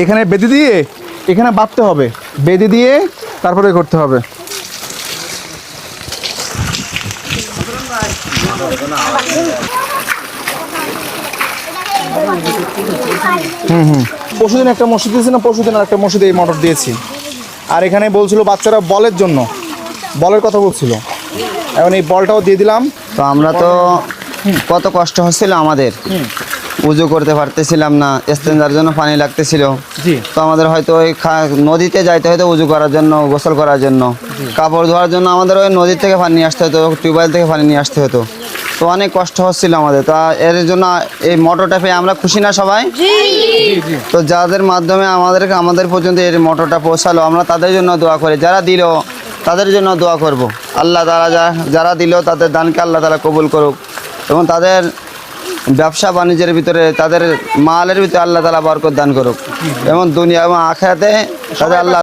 এখানে বেঁধে দিয়ে এখানে বাঁধতে হবে, বেঁধে দিয়ে তারপরে করতে হবে। পরশুদিন একটা মসজিদ দিয়েছি না, পরশুদিন আর একটা মসজিদে এই মোটর দিয়েছি। আর এখানে বলছিল বাচ্চারা বলের জন্য, বলের কথা বলছিল, এখন এই বলটাও দিয়ে দিলাম। তো আমরা তো কত কষ্ট হচ্ছিল আমাদের, উজু করতে পারতেছিলাম না, ইস্তেঞ্জার জন্য পানি লাগতেছিল। জি। তো আমাদের হয়তো ওই নদীতে যাইতে হতো উজু করার জন্য, গোসল করার জন্য, কাপড় ধোয়ার জন্য আমাদের ওই নদীর থেকে পানি নিয়ে আসতে হতো, টিউবওয়েল থেকে পানি নিয়ে আসতে হতো। তো অনেক কষ্ট হচ্ছিল আমাদের। তা এর জন্য এই মোটরটা পেয়ে আমরা খুশি না সবাই? তো যাদের মাধ্যমে আমাদের পর্যন্ত এই মোটরটা পৌঁছালো, আমরা তাদের জন্য দোয়া করি। যারা দিল তাদের জন্য দোয়া করব। আল্লাহ তাআলা যারা দিল তাদের দানকে আল্লাহ তাআলা কবুল করুক, এবং তাদের ব্যবসা বাণিজ্যের ভিতরে, তাদের মালের ভিতরে আল্লাহ তাআলা বরকত দান করুক, এবং দুনিয়া এবং আখিরাতে তাদের আল্লাহ